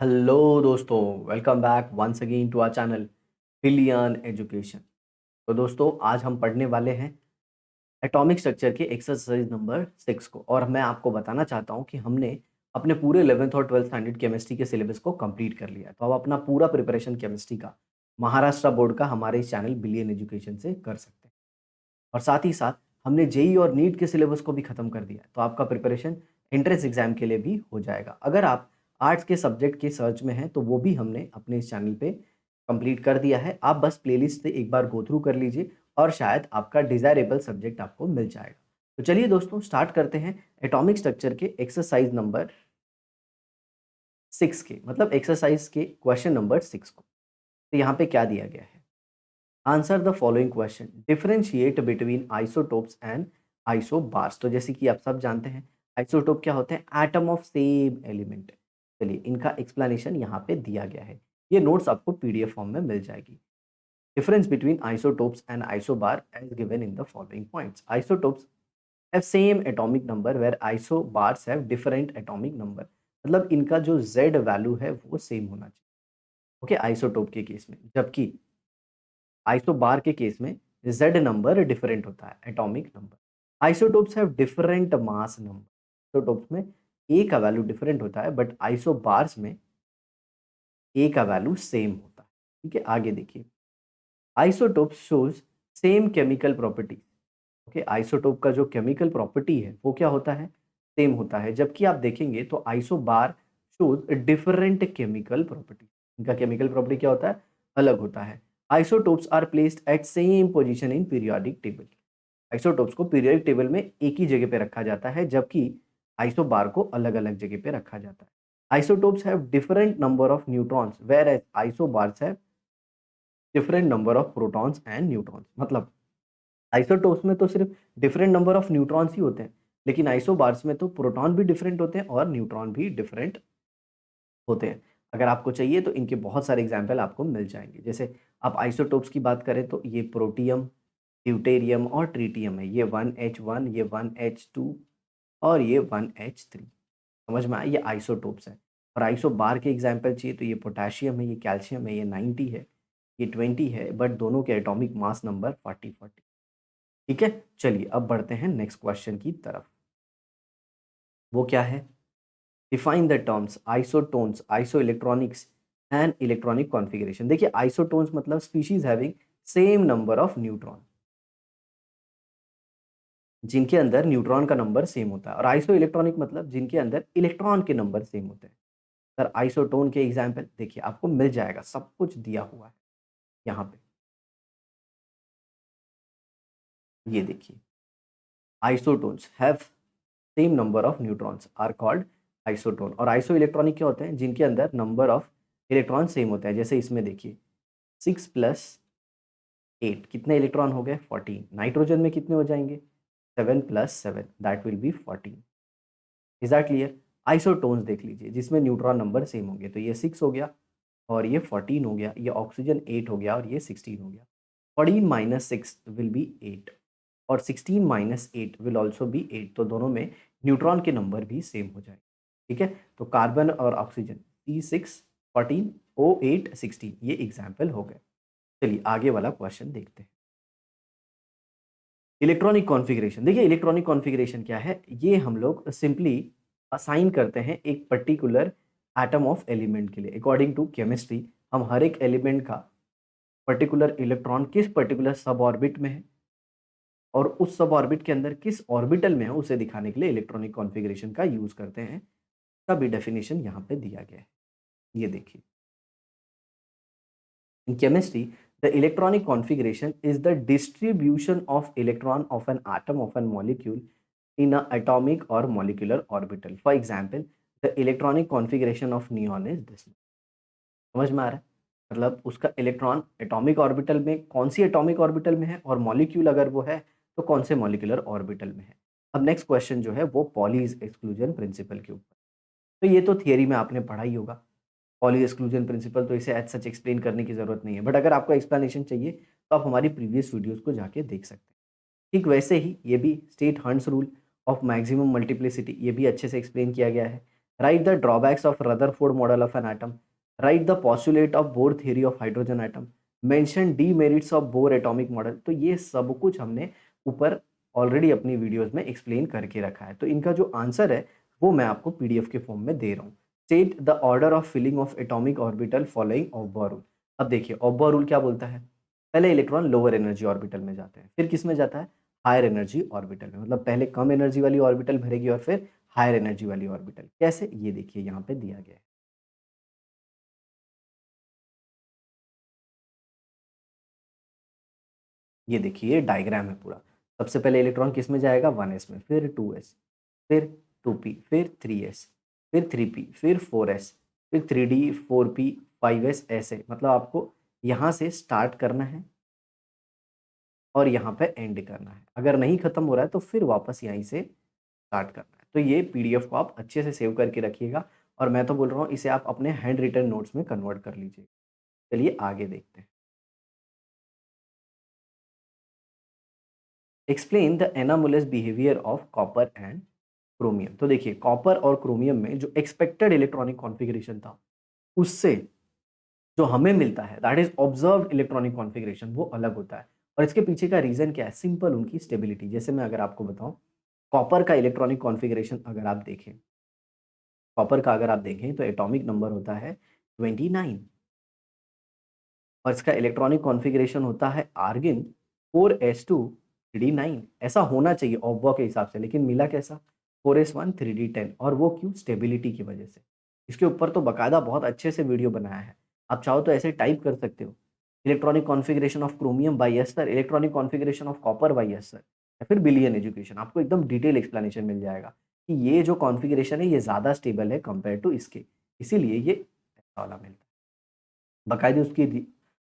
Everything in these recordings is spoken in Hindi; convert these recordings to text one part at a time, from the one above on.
हेलो दोस्तों, welcome back once again to our channel Billion Education. तो दोस्तों, आज हम पढ़ने वाले हैं एटॉमिक स्ट्रक्चर के एक्सरसाइज नंबर 6 को। और मैं आपको बताना चाहता हूं कि हमने अपने पूरे 11th और 12th स्टैंडर्ड केमिस्ट्री के सिलेबस को कंप्लीट कर लिया है। तो अब अपना पूरा प्रिपरेशन केमिस्ट्री का महाराष्ट्र बोर्ड का हमारे इस चैनल बिलियन एजुकेशन से कर सकते हैं। और साथ ही साथ हमने जेई और नीट के सिलेबस को भी खत्म कर दिया है। तो आपका प्रिपरेशन एंट्रेंस एग्जाम के लिए भी हो जाएगा। अगर आप आर्ट्स के सब्जेक्ट के सर्च में हैं तो वो भी हमने अपने इस चैनल पे कंप्लीट कर दिया है। आप बस प्लेलिस्ट से एक बार गो थ्रू कर लीजिए और शायद आपका डिजायरेबल सब्जेक्ट आपको मिल जाएगा। तो चलिए दोस्तों, स्टार्ट करते हैं एटॉमिक स्ट्रक्चर के एक्सरसाइज नंबर 6 के, मतलब एक्सरसाइज के क्वेश्चन नंबर 6 को। तो यहाँ पे क्या दिया गया है? Answer the following question, differentiate between isotopes and isobars. तो जैसे कि आप सब जानते हैं, आइसोटोप क्या होते हैं? Atom of same element. चलिए, इनका एक्सप्लेनेशन यहाँ पे दिया गया है। ये नोट्स आपको पीडीएफ फॉर्म में मिल जाएगी। Difference between isotopes and isobar as given in the following points. Isotopes have same atomic number where isobars have different atomic number. मतलब इनका जो जेड वैल्यू है वो सेम होना चाहिए, ओके, आइसोटोप के केस में। जबकि आइसोबार के केस में जेड नंबर डिफरेंट होता है, atomic number. Isotopes have different mass number. Isotopes में ए का वैल्यू डिफरेंट होता है, बट आइसोबार्स में ए का वैल्यू सेम होता है। ठीक है, आगे देखिए। Isotope shows same chemical property. Okay, isotope का जो केमिकल प्रॉपर्टी है वो क्या होता है? सेम होता है। जबकि आप देखेंगे तो isobar shows different chemical property. इनका केमिकल प्रॉपर्टी क्या होता है? अलग होता है। Isotopes are placed at same position in periodic table. आइसोटोप्स को पीरियोडिक टेबल में एक ही जगह पे रखा जाता है, जबकि आइसोबार को अलग अलग जगह पे रखा जाता है। Isotopes have different number of neutrons whereas isobars have different number of protons and neutrons. मतलब आइसोटोप्स में तो सिर्फ डिफरेंट नंबर ऑफ न्यूट्रॉन्स ही होते हैं, लेकिन आइसोबार्स में तो प्रोटॉन भी डिफरेंट होते हैं और न्यूट्रॉन भी डिफरेंट होते हैं। अगर आपको चाहिए तो इनके बहुत सारे एग्जाम्पल आपको मिल जाएंगे। जैसे आप आइसोटोप्स की बात करें तो ये प्रोटियम, ड्यूटेरियम और ट्रीटियम है। ये 1H1, ये 1H2 और ये 1H3। समझ में आया? ये आइसोटोप्स है। और आइसोबार के एग्जाम्पल चाहिए तो ये पोटेशियम है, ये कैल्शियम है, ये 90 है, ये 20 है, बट दोनों के एटॉमिक मास नंबर 40-40। ठीक है, चलिए अब बढ़ते हैं नेक्स्ट क्वेश्चन की तरफ। वो क्या है? Define the terms isotones, iso electronics and electronic configuration. देखिए, आइसोटोन्स मतलब species having same number of neutron, जिनके अंदर न्यूट्रॉन का नंबर सेम होता है। और आइसो इलेक्ट्रॉनिक मतलब जिनके अंदर इलेक्ट्रॉन के नंबर सेम होते हैं। सर, आइसोटोन के एग्जाम्पल देखिए, आपको मिल जाएगा, सब कुछ दिया हुआ है यहाँ पे। ये देखिए, isotones have same number of neutrons are called isotone. और आइसो इलेक्ट्रॉनिक क्या होते हैं? जिनके अंदर नंबर ऑफ इलेक्ट्रॉन सेम होता है। जैसे इसमें देखिए, 6 + 8 कितने इलेक्ट्रॉन हो गए? 14। नाइट्रोजन में कितने हो जाएंगे? 7 + 7 that will be 14। Is that clear? Isotones देख लीजिए जिसमें न्यूट्रॉन नंबर सेम होंगे, तो ये 6 हो गया और ये 14 हो गया, ये ऑक्सीजन 8 हो गया और ये 16 हो गया। 14 - 6 विल बी 8 और 16 - 8 विल ऑल्सो बी 8। तो दोनों में न्यूट्रॉन के नंबर भी सेम हो जाएंगे। ठीक है, तो कार्बन और ऑक्सीजन C6 14 O8 16, ये एग्जाम्पल हो गए। चलिए आगे वाला क्वेश्चन देखते हैं। Electronic configuration. देखिए, इलेक्ट्रॉनिक कॉन्फ़िगरेशन क्या है? ये हम लोग सिंपली असाइन करते हैं एक पर्टिकुलर एटम ऑफ एलिमेंट के लिए। अकॉर्डिंग टू केमिस्ट्री हम हर एक एलिमेंट का पर्टिकुलर इलेक्ट्रॉन किस पर्टिकुलर सब ऑर्बिट में है और उस सब ऑर्बिट के अंदर किस ऑर्बिटल में है, उसे दिखाने के लिए इलेक्ट्रॉनिक कॉन्फ़िगरेशन का यूज़ करते हैं। का भी डेफिनेशन यहाँ पे दिया गया है। ये देखिए, in chemistry, the electronic configuration is the distribution of electron of an atom of a molecule in a atomic or molecular orbital. For example, the electronic configuration of neon is this. समझ में आ रहा है? मतलब उसका इलेक्ट्रॉन एटॉमिक ऑर्बिटल में कौन सी एटॉमिक ऑर्बिटल में है और मॉलिक्यूल अगर वो है तो कौन से मॉलिक्यूलर ऑर्बिटल में है। अब नेक्स्ट क्वेश्चन जो है वो पॉलीज एक्सक्लूजन प्रिंसिपल के ऊपर। तो ये तो थियरी में आपने पढ़ा ही होगा, पॉली एक्सक्लूजन प्रिंसिपल, तो इसे एज सच एक्सप्लेन करने की ज़रूरत नहीं है। बट अगर आपको एक्सप्लेनेशन चाहिए तो आप हमारी प्रीवियस वीडियोज़ को जाके देख सकते हैं। ठीक वैसे ही ये भी state hunts rule of maximum multiplicity, ये भी अच्छे से एक्सप्लेन किया गया है। Right the drawbacks of Rutherford model of an atom, right the postulate of bore theory of hydrogen atom, mention demerits of bore atomic model. तो ये सब कुछ हमने ऊपर ऑलरेडी अपनी वीडियोस में एक्सप्लेन करके रखा है। तो इनका जो आंसर है वो मैं आपको पीडीएफ के फॉर्म में दे रहा हूँ। State the order of filling of atomic orbital following of rule. अब देखिए ऑफ रूल क्या बोलता है, पहले इलेक्ट्रॉन लोअर एनर्जी ऑर्बिटल में जाते हैं, फिर किस में जाता है, हायर एनर्जी ऑर्बिटल में। मतलब पहले कम एनर्जी वाली ऑर्बिटल भरेगी और फिर हायर एनर्जी वाली ऑर्बिटल। कैसे, ये देखिए यहाँ पे दिया गया है। ये देखिए ये डायग्राम है पूरा। सबसे पहले इलेक्ट्रॉन किस में जाएगा, 1s में, फिर 2s, फिर 2p, फिर 3s, फिर 3p, फिर 4s, फिर 3d, 4p, 5s, ऐसे। मतलब आपको यहाँ से स्टार्ट करना है और यहाँ पे एंड करना है। अगर नहीं खत्म हो रहा है तो फिर वापस यहीं से स्टार्ट करना है। तो ये पीडीएफ को आप अच्छे से सेव करके रखिएगा और मैं तो बोल रहा हूँ इसे आप अपने हैंड रिटन नोट्स में कन्वर्ट कर लीजिए। चलिए आगे देखते हैं। Explain the anomalous behaviour of copper and chromium. तो देखिए कॉपर और क्रोमियम में जो एक्सपेक्टेड इलेक्ट्रॉनिक कॉन्फ़िगरेशन था उससे जो हमें मिलता है that is observed electronic configuration वो अलग होता है। और इसके पीछे का रीज़न क्या है, सिंपल उनकी स्टेबिलिटी। जैसे मैं अगर आपको बताऊँ, कॉपर का इलेक्ट्रॉनिक कॉन्फ़िगरेशन अगर आप देखें, कॉपर का अगर आप देखें तो एटॉमिक नंबर होता है 29 और इसका इलेक्ट्रॉनिक कॉन्फ़िगरेशन होता है आर्गिन 4s2 3d9। ऐसा होना चाहिए ऑब्बा के हिसाब से, लेकिन मिला कैसा, 4s1 3d10। और वो क्यों, स्टेबिलिटी की वजह से। इसके ऊपर तो बाकायदा बहुत अच्छे से वीडियो बनाया है, आप चाहो तो ऐसे टाइप कर सकते हो, electronic configuration of chromium by aster, electronic configuration of copper by aster, या फिर बिलियन एजुकेशन। आपको एकदम डिटेल एक्सप्लेनेशन मिल जाएगा कि ये जो कॉन्फ़िगरेशन है ये ज़्यादा स्टेबल है कंपेयर टू इसके, इसीलिए ये ऐसा वाला मिलता है। बाकायदे उसकी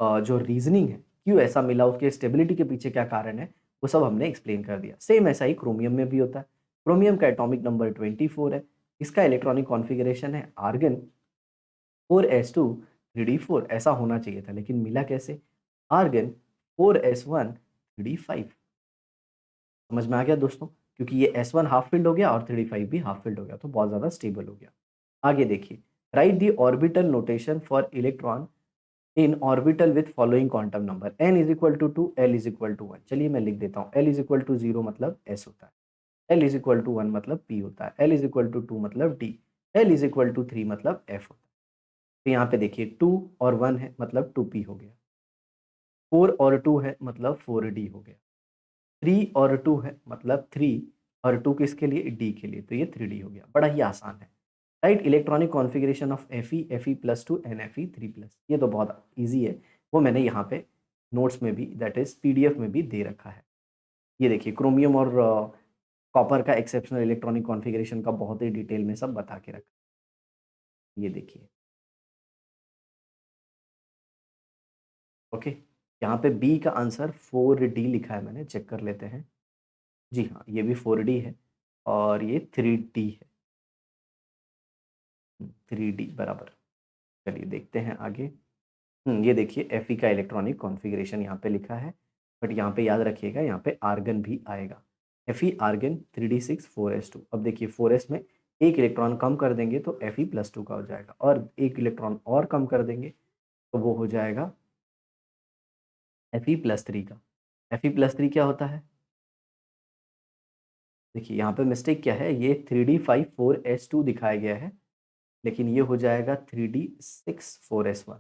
जो रीज़निंग है, क्यों ऐसा मिला, उसके स्टेबिलिटी के पीछे क्या कारण है, वो सब हमने एक्सप्लेन कर दिया। सेम ऐसा ही क्रोमियम में भी होता है। क्रोमियम का एटॉमिक नंबर 24 है। इसका इलेक्ट्रॉनिक कॉन्फ़िगरेशन है आर्गन 4s2 3d4। ऐसा होना चाहिए था, लेकिन मिला कैसे, आर्गन 4s1 3d5। समझ में आ गया दोस्तों? क्योंकि ये s1 हाफ फ़िल्ड हो गया और 3d5 भी हाफ फ़िल्ड हो गया, तो बहुत ज़्यादा स्टेबल हो गया। आगे देखिए, write the orbital notation for electron in orbital with following quantum number n is equal to 2, l is equal to 1। चलिए मैं लिख देता हूँ, l इज इक्वल टू 0 मतलब s होता है, l इज इक्वल टू 1 मतलब p होता है, l इज इक्वल टू 2 मतलब d, l is equal to 3 मतलब f होता है। तो यहाँ पे देखिए 2 और 1 है मतलब 2p हो गया, 4 और 2 है मतलब 4d हो गया, 3 और 2 है मतलब 3 और 2 किसके लिए, d के लिए, तो ये 3d हो गया। बड़ा ही आसान है। Right electronic configuration of Fe plus two NFe3 plus. ये तो बहुत ईज़ी है, वो मैंने यहाँ पे नोट्स में भी दैट इज़ पीडीएफ में भी दे रखा है। ये देखिए क्रोमियम और कॉपर का एक्सेप्शनल इलेक्ट्रॉनिक कॉन्फ़िगरेशन का बहुत ही डिटेल में सब बता के रखा है। ये देखिए, ओके। यहाँ पे बी का आंसर 4d लिखा है मैंने, चेक कर लेते हैं। जी हाँ, ये भी 4d है और ये 3d है। 3d बराबर। चलिए देखते हैं आगे। ये देखिए Fe का इलेक्ट्रॉनिक कॉन्फ़िगरेशन यहाँ पे लिखा है, बट यहाँ पे याद रखिएगा यहाँ पे आर्गन भी आएगा। Fe argon 3d6 4s2। अब देखिए 4s में एक इलेक्ट्रॉन कम कर देंगे तो Fe प्लस 2 का हो जाएगा, और एक इलेक्ट्रॉन और कम कर देंगे तो वो हो जाएगा Fe प्लस 3 का। Fe प्लस 3 क्या होता है, देखिए यहाँ पे मिस्टेक क्या है, ये 3d5 4s2 दिखाया गया है, लेकिन ये हो जाएगा 3d6 4s1,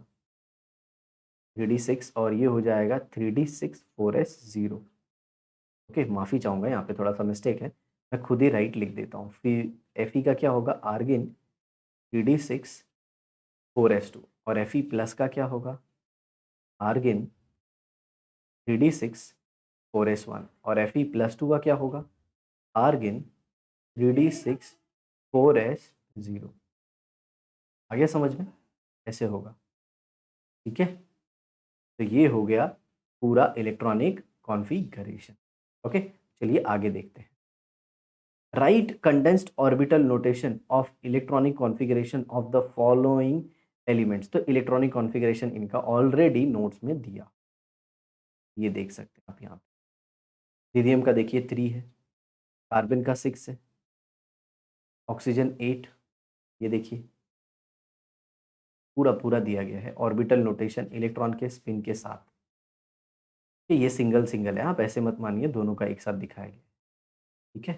3d6, और ये हो जाएगा 3d6 4s0। ओके, माफ़ी चाहूँगा यहाँ पे थोड़ा-सा मिस्टेक है, मैं खुद ही राइट लिख देता हूँ। फिर Fe का क्या होगा, आर्गिन 3d6 4s2, और Fe प्लस का क्या होगा, आर्गिन 3d6 4s1, और Fe प्लस 2 का क्या होगा, आर्गिन 3d6 4s0। आ गया समझ में? ऐसे होगा, ठीक है? तो ये हो गया पूरा इलेक्ट्रॉनिक कॉन्फ़िगरेशन। ओके, चलिए आगे देखते हैं। Right condensed orbital notation of electronic configuration of the following elements. तो इलेक्ट्रॉनिक कॉन्फ़िगरेशन इनका ऑलरेडी नोट्स में दिया, ये देख सकते हैं आप यहाँ पे। लिथियम का देखिए 3 है, कार्बन का 6 है, ऑक्सीजन 8, ये देखिए पूरा पूरा दिया गया है ऑर्बिटल नोटेशन इलेक्ट्रॉन के स्पिन के साथ कि ये सिंगल सिंगल है, आप ऐसे मत मानिए दोनों का एक साथ दिखाया गया है। ठीक है,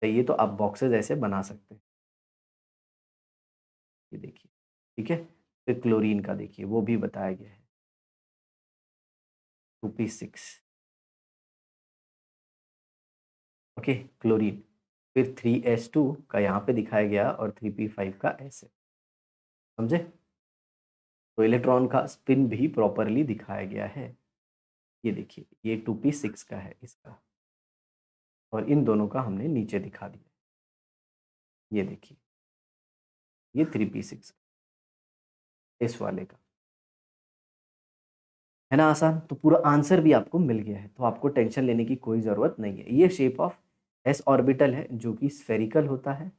तो ये तो आप बॉक्सेस ऐसे बना सकते हैं। ये देखिए, ठीक है। फिर क्लोरीन का देखिए वो भी बताया गया है 2p6। Okay, chlorine. फिर 3s2 का यहाँ पे दिखाया गया और 3p5 का ऐसे, समझे। तो इलेक्ट्रॉन का स्पिन भी प्रॉपरली दिखाया गया है। ये देखिए ये 2p6 का है इसका, और इन दोनों का हमने नीचे दिखा दिया। ये देखिए ये 3p6 इस वाले का है ना आसान। तो पूरा आंसर भी आपको मिल गया है, तो आपको टेंशन लेने की कोई ज़रूरत नहीं है। ये शेप ऑफ एस ऑर्बिटल है जो कि स्फेरिकल होता है,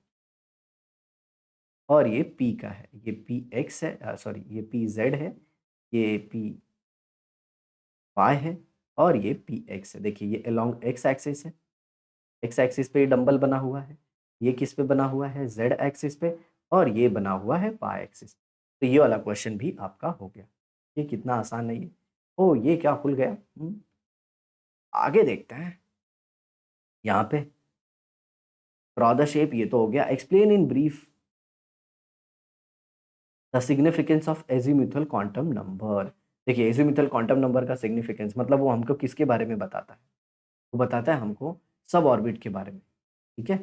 और ये पी का है, ये पी एक्स है, सॉरी ये पी जेड है, ये पी वाई है, और ये पी एक्स है। देखिए ये अलोंग एक्स एक्सिस है, एक्स एक्सिस पे डंबल बना हुआ है, ये किस पे बना हुआ है, जेड एक्सिस पे, और ये बना हुआ है पाई एक्सिस। तो ये वाला क्वेश्चन भी आपका हो गया। ये कितना आसान है ये। ओ ये क्या खुल गया। आगे देखते हैं यहाँ पे ड्रॉ द शेप, ये तो हो गया। Explain in brief the significance of azimuthal quantum number. देखिए एजीम्यूथल क्वांटम नंबर का सिग्निफिकेंस मतलब वो हमको किसके बारे में बताता है, वो बताता है हमको सब ऑर्बिट के बारे में। ठीक है,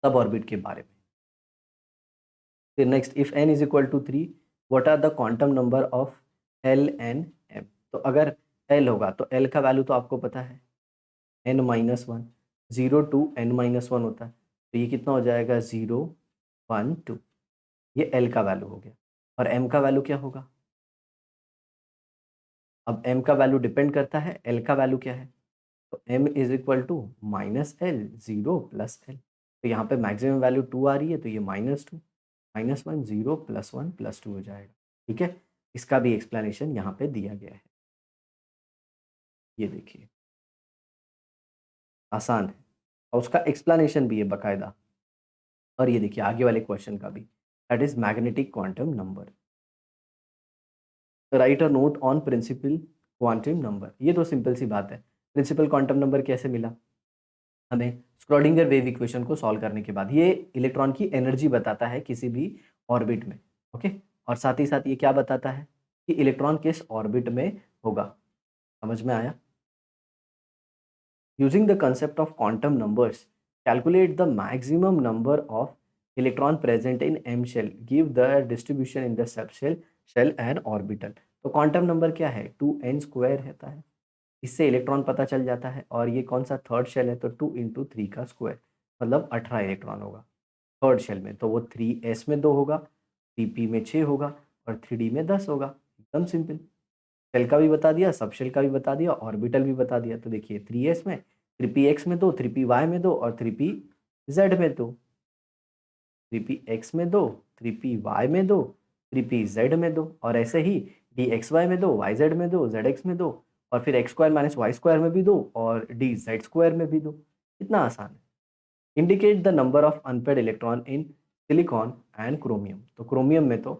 सब ऑर्बिट के बारे में। फिर next, if n is equal to 3 what are the quantum number of l n m। तो अगर l होगा तो l का वैल्यू तो आपको पता है n-1, 0 टू n-1 होता है, तो ये कितना हो जाएगा 0 1 2। ये l का वैल्यू हो गया। और m का वैल्यू क्या होगा, अब m का वैल्यू डिपेंड करता है l का वैल्यू क्या है, तो m is equal to -l 0 plus l। तो यहाँ पे मैक्सिमम वैल्यू 2 आ रही है, तो ये -2 -1 0 +1 +2 हो जाएगा। ठीक है, इसका भी एक्सप्लेनेशन यहाँ पे दिया गया है। ये देखिए आसान है, और उसका एक्सप्लेनेशन भी है बाकायदा। और ये देखिए आगे वाले क्वेश्चन का भी, that is magnetic quantum number. Write a note on principal quantum number. ये तो सिंपल सी बात है, प्रिंसिपल क्वांटम नंबर कैसे मिला हमें, स्क्रोडिंगर वेव इक्वेशन को सॉल्व करने के बाद। ये इलेक्ट्रॉन की एनर्जी बताता है किसी भी ऑर्बिट में। ओके, और साथ ही साथ ये क्या बताता है कि इलेक्ट्रॉन किस ऑर्बिट में होगा। समझ में आया। Using the concept of quantum numbers, calculate the maximum number of electron present in M shell. Give the distribution in the subshell, shell and orbital. तो क्वांटम नंबर क्या है 2n स्क्वायर रहता है, इससे इलेक्ट्रॉन पता चल जाता है। और ये कौन सा थर्ड शेल है, तो 2 × 3 का स्क्वायर, मतलब 18 इलेक्ट्रॉन होगा थर्ड शेल में। तो वो 3s में 2 होगा, 3p में 6 होगा, और 3d में 10 होगा। एकदम सिंपल। शेल का भी बता दिया, सब शेल का भी बता दिया, ऑर्बिटल भी बता दिया। तो देखिए 3s में, 3px में 2, 3py में 2, और 3pz में 2। 3px में 2, 3py में 2, 3pz में 2, और ऐसे ही dxy में 2, yz में 2, zx में 2, और फिर x square minus Y square में भी 2, और dz स्क्वायर में भी 2। कितना आसान है। Indicate the number of unpaired electron in silicon and chromium. तो क्रोमियम में तो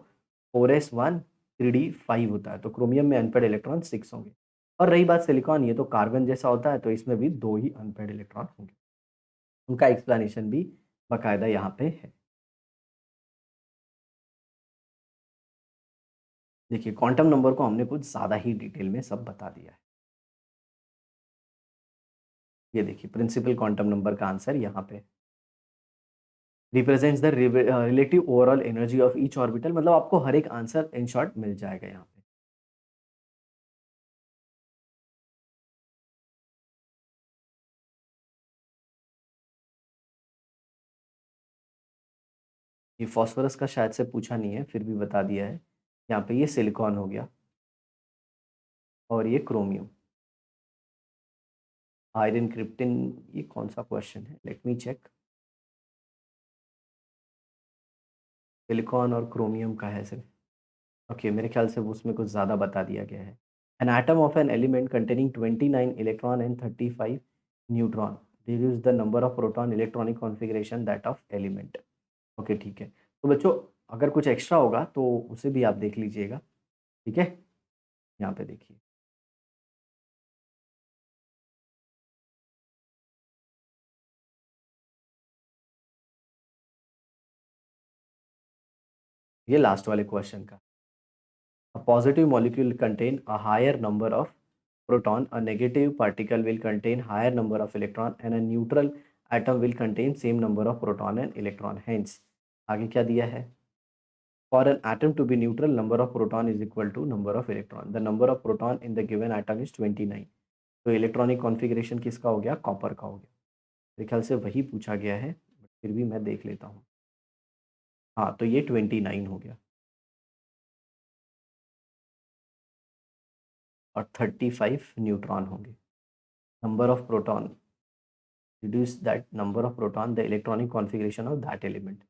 4s1 3d5 होता है, तो क्रोमियम में अनपेड इलेक्ट्रॉन 6 होंगे। और रही बात सिलिकॉन, ये तो कार्बन जैसा होता है, तो इसमें भी 2 ही अनपेड इलेक्ट्रॉन होंगे। उनका एक्सप्लेनेशन भी बाकायदा यहाँ पे है। देखिए क्वांटम नंबर को हमने कुछ ज़्यादा ही डिटेल में सब बता दिया है। ये देखिए प्रिंसिपल क्वांटम नंबर का आंसर यहाँ पे represents the relative overall energy of each orbital. मतलब आपको हर एक आंसर इन शॉर्ट मिल जाएगा यहाँ पे। ये फास्फोरस का शायद से पूछा नहीं है, फिर भी बता दिया है। यहाँ पे ये सिलिकॉन हो गया, और ये क्रोमियम। आयरन क्रिप्टिन, ये कौन सा क्वेश्चन है, लेट मी चेक। सिलिकॉन और क्रोमियम का है सिर्फ। ओके, मेरे ख्याल से वो उसमें कुछ ज़्यादा बता दिया गया है। An atom of an element containing 29 electron and 35 neutron reduce the number of proton electronic configuration that of element. Okay ठीक है। तो बच्चों अगर कुछ एक्स्ट्रा होगा तो उसे भी आप देख लीजिएगा, ठीक है? यहाँ पे देखिए। ये लास्ट वाले क्वेश्चन का। A positive molecule contain a higher number of proton, a negative particle will contain higher number of electron and a neutral atom will contain same number of proton and electron. Hence, आगे क्या दिया है? For an atom to be neutral, number of proton is equal to number of electron. The number of proton in the given atom is 29. तो इलेक्ट्रॉनिक कॉन्फ़िगरेशन किसका हो गया? कॉपर का हो गया। मेरे ख्याल से वही पूछा गया है, बट फिर भी मैं देख लेता हूँ। हाँ, तो ये 29 हो गया और 35 न्यूट्रॉन होंगे। Number of proton reduce that number of proton the electronic configuration of that element.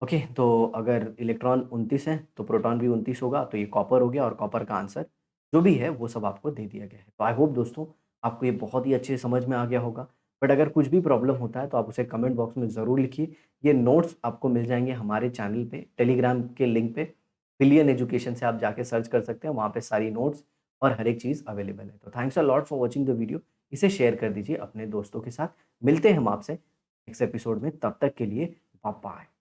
Okay तो अगर इलेक्ट्रॉन 29 है तो प्रोटॉन भी 29 होगा, तो ये कॉपर हो गया और कॉपर का आंसर जो भी है वो सब आपको दे दिया गया है। तो आई होप दोस्तों आपको ये बहुत ही अच्छे समझ में आ गया होगा। बट अगर कुछ भी प्रॉब्लम होता है तो आप उसे कमेंट बॉक्स में ज़रूर लिखिए। ये नोट्स आपको मिल जाएंगे हमारे चैनल पे, टेलीग्राम के लिंक पे, बिलियन एजुकेशन से आप जाके सर्च कर सकते हैं, वहाँ पे सारी नोट्स और हर एक चीज़ अवेलेबल है। तो thanks a lot for watching the video. इसे शेयर कर दीजिए अपने दोस्तों के साथ। मिलते हैं हम आपसे नेक्स्ट एपिसोड में, तब तक के लिए बाय बाय।